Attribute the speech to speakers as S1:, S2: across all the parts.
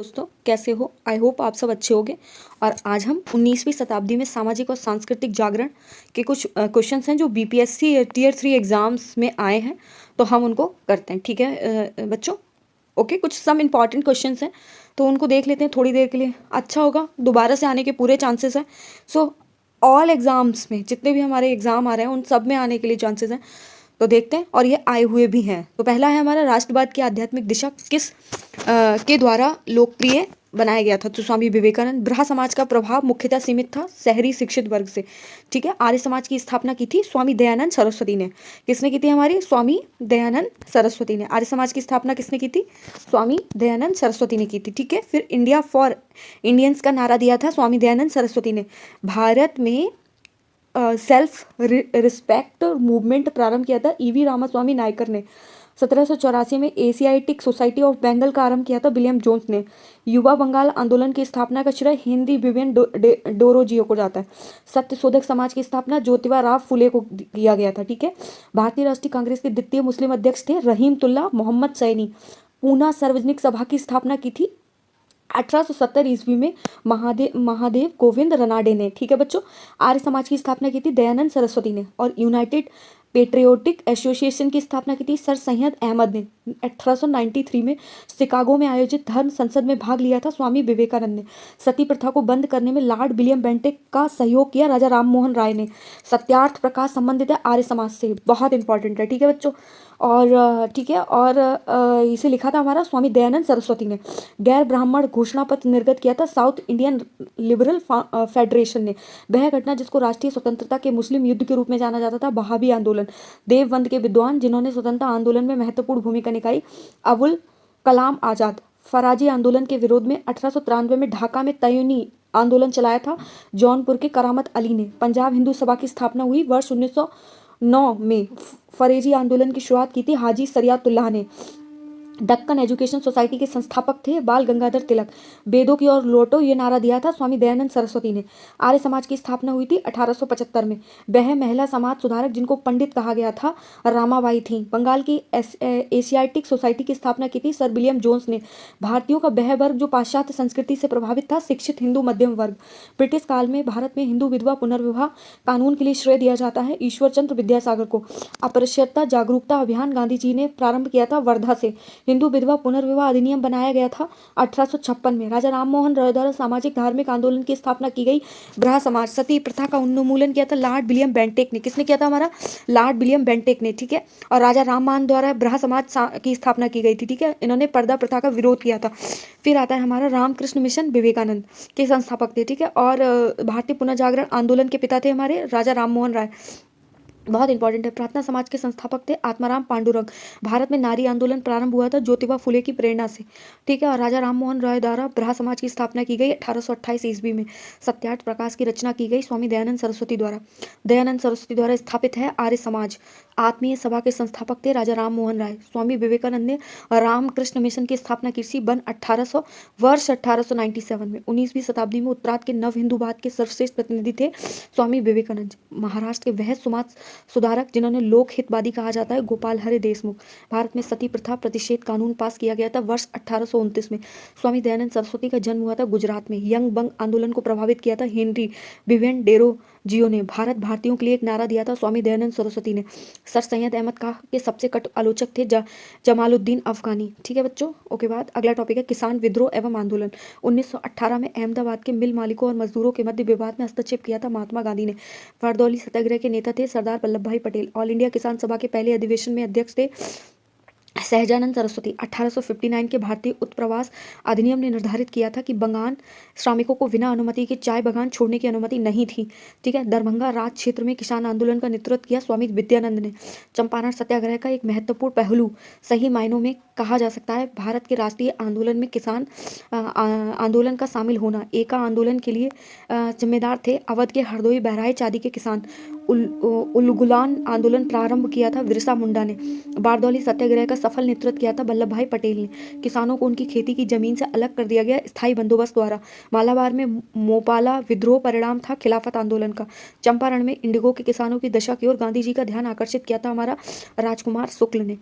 S1: दोस्तों कैसे हो। आई होप आप सब अच्छे होंगे। और आज हम 19वीं शताब्दी में सामाजिक और सांस्कृतिक जागरण के कुछ क्वेश्चंस हैं जो बीपीएससी टीयर 3 एग्जाम्स में आए हैं, तो हम उनको करते हैं। ठीक है बच्चों, ओके। कुछ सम इम्पॉर्टेंट क्वेश्चंस हैं तो उनको देख लेते हैं थोड़ी देर के लिए, अच्छा होगा। दोबारा से आने के पूरे चांसेस हैं। सो ऑल एग्जाम्स में जितने भी हमारे एग्जाम आ रहे हैं उन सब में आने के लिए चांसेस हैं, तो देखते हैं। और ये आए हुए भी हैं। तो पहला है हमारा, राष्ट्रवाद की आध्यात्मिक दिशा किस के द्वारा लोकप्रिय बनाया गया था? तो स्वामी विवेकानंद। ब्रहा समाज का प्रभाव मुख्यतः सीमित था शहरी शिक्षित वर्ग से। ठीक है। आर्य समाज की स्थापना की थी स्वामी दयानंद सरस्वती ने। किसने की थी? हमारी स्वामी दयानंद सरस्वती ने। आर्य समाज की स्थापना किसने की थी? स्वामी दयानंद सरस्वती ने की थी। ठीक है। फिर इंडिया फॉर इंडियंस का नारा दिया था स्वामी दयानंद सरस्वती ने। भारत में सेल्फ रिस्पेक्ट मूवमेंट प्रारंभ किया था ईवी रामास्वामी नायकर ने। 1784 में एशियाटिक सोसाइटी ऑफ बंगाल का आरंभ किया था विलियम जोन्स ने। युवा बंगाल आंदोलन की स्थापना का श्रेय हिंदी विवियन डोरोजियो को जाता है। सत्यशोधक समाज की स्थापना ज्योतिबा राव फुले को किया गया था। ठीक है। भारतीय राष्ट्रीय कांग्रेस के द्वितीय मुस्लिम अध्यक्ष थे रहीमतुल्ला मोहम्मद सैनी। पूना सार्वजनिक सभा की स्थापना की थी 1870 ईस्वी में महादेव गोविंद रनाडे ने। ठीक है बच्चों। आर्य समाज की स्थापना की थी दयानंद सरस्वती ने। और यूनाइटेड पेट्रियोटिक एसोसिएशन की स्थापना की थी सर सैयद अहमद ने। 1893 में शिकागो में आयोजित धर्म संसद में भाग लिया था स्वामी विवेकानंद ने। सती प्रथा को बंद करने में लॉर्ड विलियम बेंटिक का सहयोग किया राजा राम मोहन राय ने। सत्यार्थ प्रकाश संबंधित है आर्य समाज से, बहुत इंपॉर्टेंट है। ठीक है बच्चों। और ठीक है। और इसे लिखा था हमारा स्वामी दयानंद सरस्वती ने। गैर ब्राह्मण घोषणा पत्र निर्गत किया था साउथ इंडियन लिबरल फेडरेशन ने। वह घटना जिसको राष्ट्रीय स्वतंत्रता के मुस्लिम युद्ध के रूप में जाना जाता था, बहाबी आंदोलन। देवबंद के विद्वान जिन्होंने स्वतंत्रता आंदोलन में महत्वपूर्ण भूमिका निभाई, अबुल कलाम आजाद। फराजी आंदोलन के विरोध में 1893 में ढाका में तयूनी आंदोलन चलाया था जौनपुर के करामत अली ने। पंजाब हिंदू सभा की स्थापना हुई वर्ष 1909 में। फरेजी आंदोलन की शुरुआत की थी हाजी सरियातुल्लाह ने। दक्कन एजुकेशन सोसाइटी के संस्थापक थे बाल गंगाधर तिलक। वेदों की ओर लौटो ये नारा दिया था स्वामी दयानंद सरस्वती ने। आर्य समाज की स्थापना हुई थी 1875 में। वह महिला समाज सुधारक जिनको पंडित कहा गया था रामाबाई थी। बंगाल की एशियाटिक सोसाइटी की स्थापना की थी सर विलियम जोन्स ने। भारतीयों का वह वर्ग जो पाश्चात्य संस्कृति से प्रभावित था, शिक्षित हिंदू मध्यम वर्ग। ब्रिटिश काल में भारत में हिंदू विधवा पुनर्विवाह कानून के लिए श्रेय दिया जाता है ईश्वर चंद्र विद्यासागर को। अपरिष्यता जागरूकता अभियान गांधी जी ने प्रारंभ किया था वर्धा से। हिंदू विधवा पुनर्विवाह अधिनियम बनाया गया था 1856 में। राजा राम मोहन रॉय द्वारा सामाजिक धार्मिक आंदोलन की स्थापना की गई ब्रहा समाज। सती प्रथा का उन्मूलन किया था लॉर्ड विलियम बेंटिक ने। किसने किया था? हमारा लॉर्ड विलियम बेंटिक ने। ठीक है। और राजा राम मोहन द्वारा ब्रहा समाज की स्थापना की गई थी। ठीक है। इन्होंने पर्दा प्रथा का विरोध किया था। फिर आता है हमारा रामकृष्ण मिशन, विवेकानंद के संस्थापक थे। ठीक है। और भारतीय पुनर्जागरण आंदोलन के पिता थे हमारे राजा राम मोहन राय, बहुत इंपॉर्टेंट है। प्रार्थना समाज के संस्थापक थे आत्माराम पांडुरंग। भारत में नारी आंदोलन प्रारंभ हुआ था ज्योतिबा फुले की प्रेरणा से। ठीक है। और राजा राम मोहन राय द्वारा ब्रहा समाज की स्थापना की गई 1828 ईस्वी में। सत्यार्थ प्रकाश की रचना की गई स्वामी दयानंद सरस्वती द्वारा। दयानंद सरस्वती द्वारा स्थापित है आर्य समाज। आत्मीय सभा के संस्थापक थे राजा राम मोहन राय। स्वामी विवेकानंद ने रामकृष्ण मिशन की स्थापना की थी वर्ष 1897 में। 19वीं शताब्दी में उत्तरार्ध के नव हिंदूवाद के सर्वश्रेष्ठ प्रतिनिधि थे स्वामी विवेकानंद। महाराष्ट्र के वह समाज सुधारक जिन्होंने लोक हितवादी कहा जाता है गोपाल हरे देशमुख। भारत में सती प्रथा प्रतिषेध कानून पास किया गया था वर्ष 1829 में। स्वामी दयानंद सरस्वती का जन्म हुआ था गुजरात में। यंग बंग आंदोलन को प्रभावित किया था हेनरी विवियन डेरोजियो ने। भारत भारतीयों के लिए एक नारा दिया था स्वामी दयानंद सरस्वती ने। सर सैयद अहमद खां के सबसे कटु आलोचक थे जमालुद्दीन अफगानी। ठीक है बच्चों। ओके। बाद अगला टॉपिक है किसान विद्रोह एवं आंदोलन। 1918 में अहमदाबाद के मिल मालिकों और मजदूरों के मध्य विवाद में हस्तक्षेप किया था महात्मा गांधी ने। बारदौली सत्याग्रह के नेता थे सरदार वल्लभ भाई पटेल। ऑल इंडिया किसान सभा के पहले अधिवेशन में अध्यक्ष थे सहजानंद सरस्वती। 1859 के भारतीय उत्प्रवास अधिनियम ने निर्धारित किया था कि बंगाल श्रमिकों को बिना अनुमति के चाय बागान छोड़ने की अनुमति नहीं थी। ठीक है। दरभंगा राज क्षेत्र में किसान आंदोलन का नेतृत्व किया स्वामी विद्यानंद ने। चंपारण सत्याग्रह का एक महत्वपूर्ण पहलू सही मायनों में कहा जा सकता है भारत के राष्ट्रीय आंदोलन में किसान आंदोलन का शामिल होना। एका आंदोलन के लिए जिम्मेदार थे अवध के हरदोई बहराइच आदि के किसान। उलगुलान आंदोलन प्रारंभ किया था बिरसा मुंडा ने। बारदौली सत्याग्रह का सफल नेतृत्व किया था वल्लभ भाई पटेल ने। किसानों को उनकी खेती की जमीन से अलग कर दिया गया स्थायी बंदोबस्त द्वारा। मालाबार में मोपाला विद्रोह परिणाम था खिलाफत आंदोलन का। चंपारण में इंडिगो के किसानों की दशा की ओर गांधी जी का ध्यान आकर्षित किया था हमारा राजकुमार शुक्ल ने।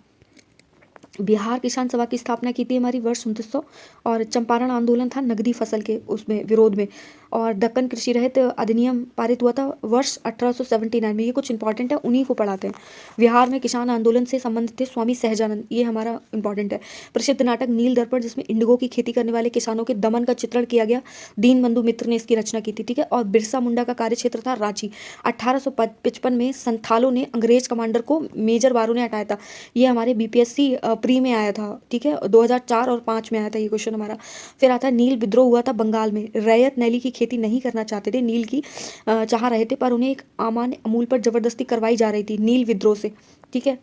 S1: बिहार किसान सभा की स्थापना की थी हमारी वर्ष 1900, और चंपारण आंदोलन था नगदी फसल के उसमें विरोध में, और दक्कन कृषि रहित अधिनियम पारित हुआ था वर्ष 1879 में। ये कुछ इंपॉर्टेंट है, उन्हीं को पढ़ाते हैं। बिहार में किसान आंदोलन से संबंधित थे स्वामी सहजानंद, ये हमारा इंपॉर्टेंट है। प्रसिद्ध नाटक नील दर्पण, जिसमें इंडिगो की खेती करने वाले किसानों के दमन का चित्रण किया गया, दीनबंधु मित्र ने इसकी रचना की थी, ठीक है। और बिरसा मुंडा का कार्यक्षेत्र था रांची। 1855 में संथालों ने अंग्रेज कमांडर को मेजर बारू ने हटाया था। ये हमारे बीपीएससी प्री में आया था, ठीक है, 2004 और 5 में आया था ये क्वेश्चन हमारा। फिर आता है नील विद्रोह हुआ था बंगाल में। रैयत नैली की खेती नहीं करना चाहते थे, नील की चाह रहे थे, पर उन्हें एक अमान्य अमूल पर जबरदस्ती करवाई जा रही थी नील विद्रोह से, ठीक है।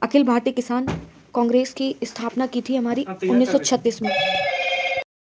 S1: अखिल भारतीय किसान कांग्रेस की स्थापना की थी हमारी 1936 में।